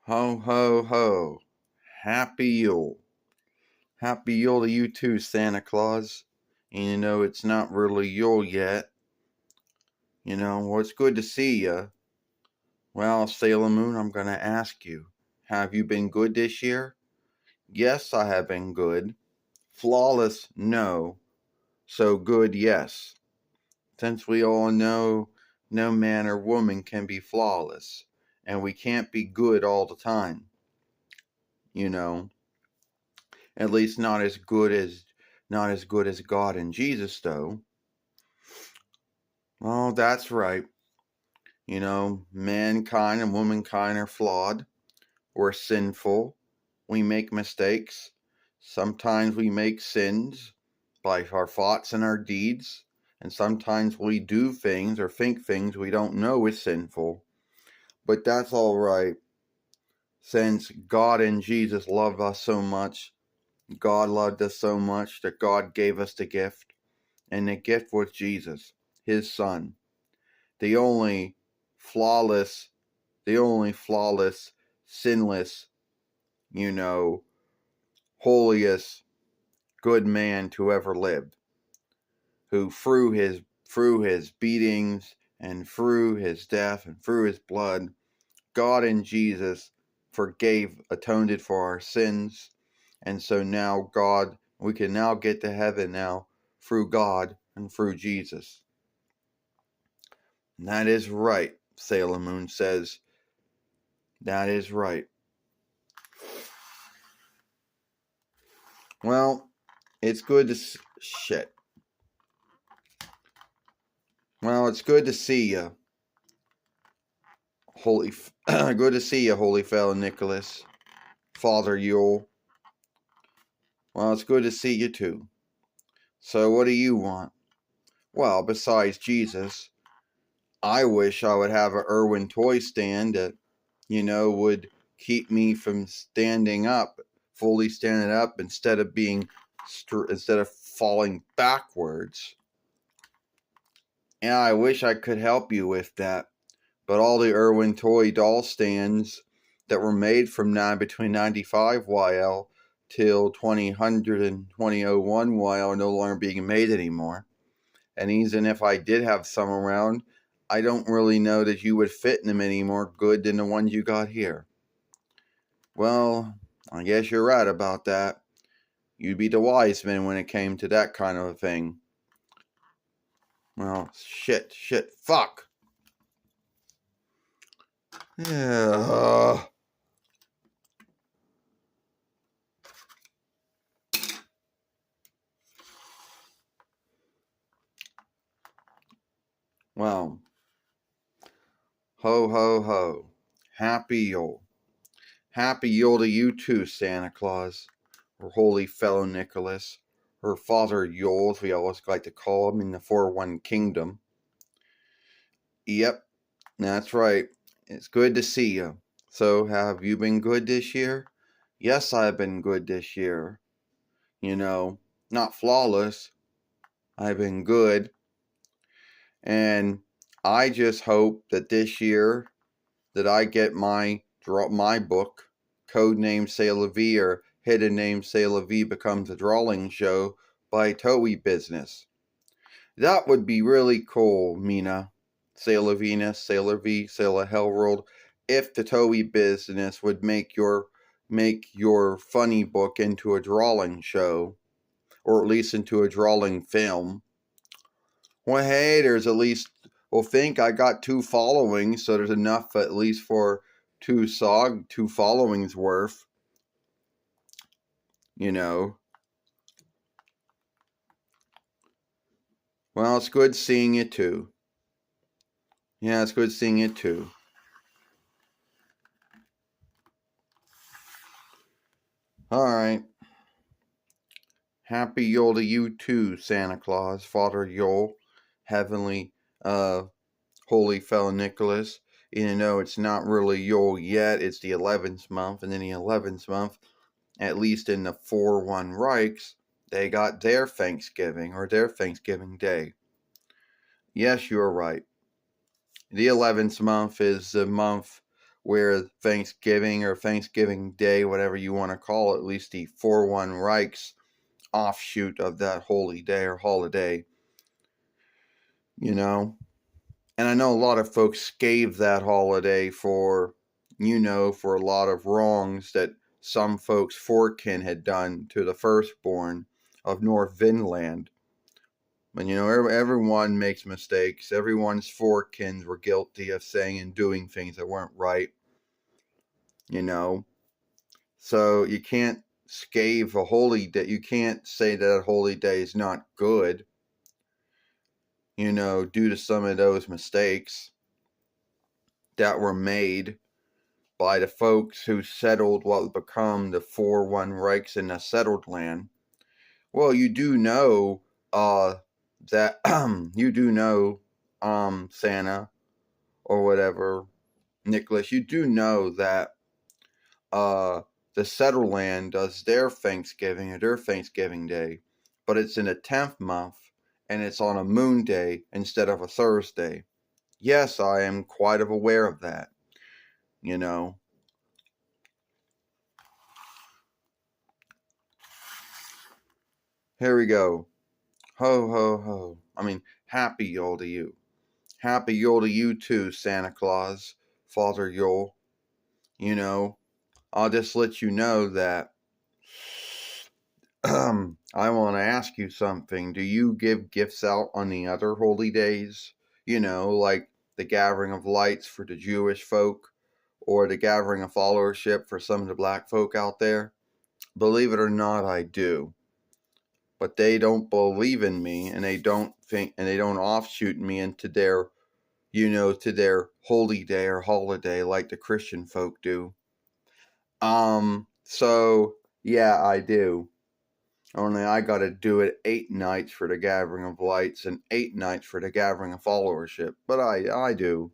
Ho, ho, ho. Happy Yule. Happy Yule to you too, Santa Claus. And it's not really Yule yet. Well, it's good to see you. Well, Sailor Moon, I'm going to ask you, have you been good this year? Yes, I have been good. Flawless, no. So good, yes. Since we all know no man or woman can be flawless, and we can't be good all the time. At least not as good as God and Jesus, though. Oh, that's right. Mankind and womankind are flawed. We're sinful. We make mistakes. Sometimes we make sins by our thoughts and our deeds. And sometimes we do things or think things we don't know is sinful. But that's all right. Since God and Jesus love us so much, God loved us so much that God gave us the gift. And the gift was Jesus, his son. The only flawless, sinless, holiest, good man to ever lived. Who through his beatings and through his death and through his blood, God and Jesus atoned for our sins. And so now we can now get to heaven now through God and through Jesus. And that is right, Sailor Moon says. That is right. Well, it's good to Well, it's good to see you. Good to see you, holy fellow Nicholas. Father Yule. Well, it's good to see you too. So what do you want? Well, besides Jesus, I wish I would have an Irwin toy stand that, would keep me from fully standing up instead of falling backwards. And I wish I could help you with that. But all the Irwin toy doll stands that were made from between 95 YL till 2000 and 2001 YL are no longer being made anymore. And even if I did have some around, I don't really know that you would fit in them any more good than the ones you got here. Well, I guess you're right about that. You'd be the wise man when it came to that kind of a thing. Well, shit, fuck. Yeah. Well, ho, ho, ho. Happy Yule. Happy Yule to you too, Santa Claus, or holy fellow Nicholas, or Father Yule, as we always like to call him in the 4-1 kingdom. Yep, that's right. It's good to see you. So, have you been good this year? Yes, I've been good this year. Not flawless. I've been good. And I just hope that this year that I get my book, Codename Sailor V or Hidden Name Sailor V Becomes a Drawing Show by Toei Business. That would be really cool, Mina. Sailor Venus, Sailor V, Sailor Hellworld, if the Toei Business would make your funny book into a drawing show, or at least into a drawing film. Well, hey, there's at least, think I got 2 followings, so there's enough at least for 2 followings worth. Well, it's good seeing you too. Yeah, it's good seeing you too. Alright. Happy Yule to you too, Santa Claus, Father Yule, Heavenly, Holy Fellow Nicholas. Even though it's not really Yule yet, it's the 11th month, and in the 11th month, at least in the 4-1 Reichs, they got their Thanksgiving, or their Thanksgiving Day. Yes, you're right. The 11th month is the month where Thanksgiving or Thanksgiving Day, whatever you want to call it, at least the 4-1 Reich's offshoot of that holy day or holiday, you know. And I know a lot of folks gave that holiday for, for a lot of wrongs that some folks' forekin had done to the firstborn of North Vinland. But, everyone makes mistakes. Everyone's forekins were guilty of saying and doing things that weren't right, So you can't scathe a holy day. You can't say that a holy day is not good, due to some of those mistakes that were made by the folks who settled what would become the 4-1 Reichs in the settled land. Well, you do know that you do know Santa or whatever, Nicholas, you do know that the settled land does their Thanksgiving or their Thanksgiving Day, but it's in the 10th month and it's on a moon day instead of a Thursday. Yes, I am quite aware of that, Here we go. Ho, ho, ho. Happy Yule to you. Happy Yule to you too, Santa Claus, Father Yule. I'll just let you know that I want to ask you something. Do you give gifts out on the other holy days? Like the gathering of lights for the Jewish folk or the gathering of followership for some of the black folk out there? Believe it or not, I do. But they don't believe in me, and they don't offshoot me into their, to their holy day or holiday like the Christian folk do. So yeah, I do. Only I gotta do it 8 nights for the gathering of lights and 8 nights for the gathering of followership. But I do.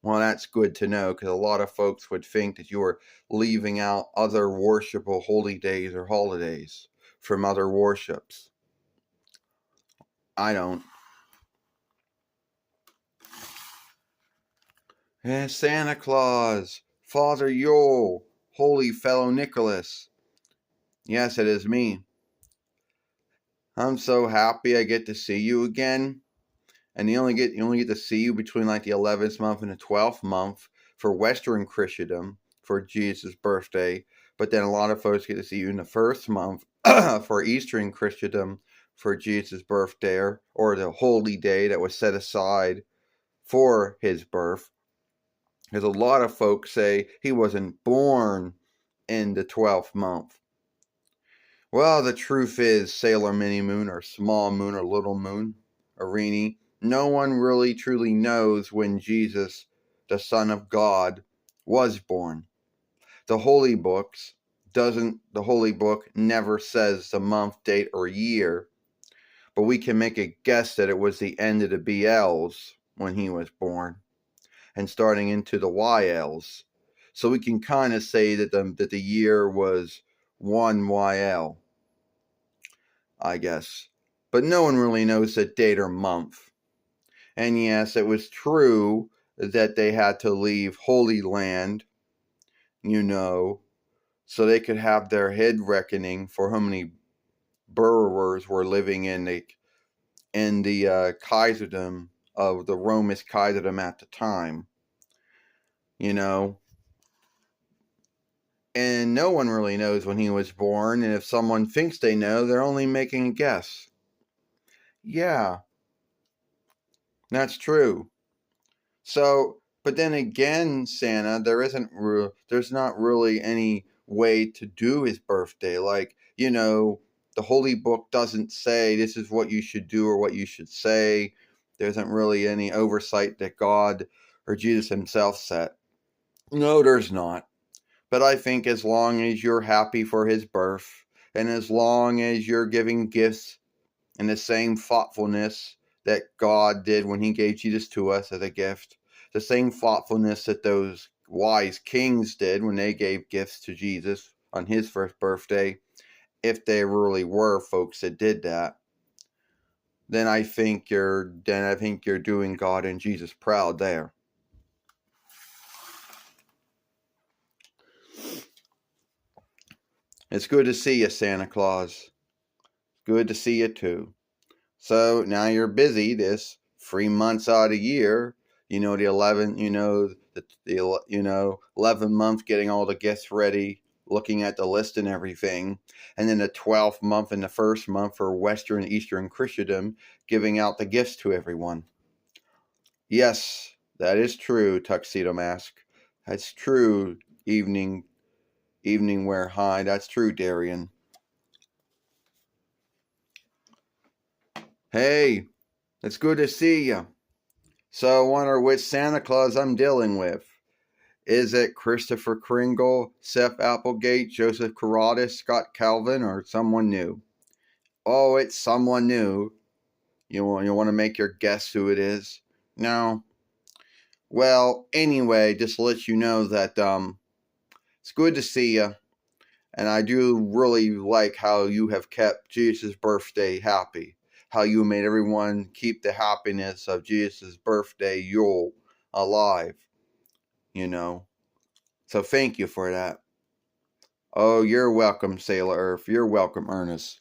Well, that's good to know, because a lot of folks would think that you are leaving out other worshipable holy days or holidays from other worships. I don't. Santa Claus, Father Yule, Holy Fellow Nicholas. Yes, it is me. I'm so happy I get to see you again. And you only get to see you between like the 11th month and the 12th month for Western Christendom for Jesus' birthday. But then a lot of folks get to see you in the first month for Eastern Christendom for Jesus' birthday or the holy day that was set aside for his birth. Because a lot of folks say he wasn't born in the 12th month. Well, the truth is, Sailor Mini Moon or Small Moon or Little Moon, Irini, no one really truly knows when Jesus, the Son of God, was born. The Holy Book never says the month, date, or year, but we can make a guess that it was the end of the BLs when he was born, and starting into the YLs. So we can kind of say that the year was 1 YL, I guess. But no one really knows the date or month. And yes, it was true that they had to leave Holy Land, so they could have their head reckoning for how many borrowers were living in the Kaiserdom of the Romish Kaiserdom at the time. And no one really knows when he was born, and if someone thinks they know, they're only making a guess. Yeah, that's true. So, but then again, Santa, there's not really any way to do his birthday. Like, the Holy Book doesn't say this is what you should do or what you should say. There isn't really any oversight that God or Jesus himself set. No, there's not. But I think as long as you're happy for his birth, and as long as you're giving gifts in the same thoughtfulness that God did when he gave Jesus to us as a gift, the same thoughtfulness that those wise kings did when they gave gifts to Jesus on his first birthday, if they really were folks that did that, then I think you're doing God and Jesus proud there. It's good to see you, Santa Claus. Good to see you too. So now you're busy this 3 months out of the year. You know, the 11, the 11 month getting all the gifts ready, looking at the list and everything. And then the 12th month and the first month for Western and Eastern Christendom, giving out the gifts to everyone. Yes, that is true, Tuxedo Mask. That's true, Evening Wear High. That's true, Darian. Hey, it's good to see you. So I wonder which Santa Claus I'm dealing with. Is it Christopher Kringle, Seth Applegate, Joseph Carrodus, Scott Calvin, or someone new? Oh, it's someone new. You want to make your guess who it is? No. Well, anyway, just to let you know that it's good to see you. And I do really like how you have kept Jesus' birthday happy. How you made everyone keep the happiness of Jesus' birthday Yule alive. So thank you for that. Oh, you're welcome, Sailor Earth. You're welcome, Ernest.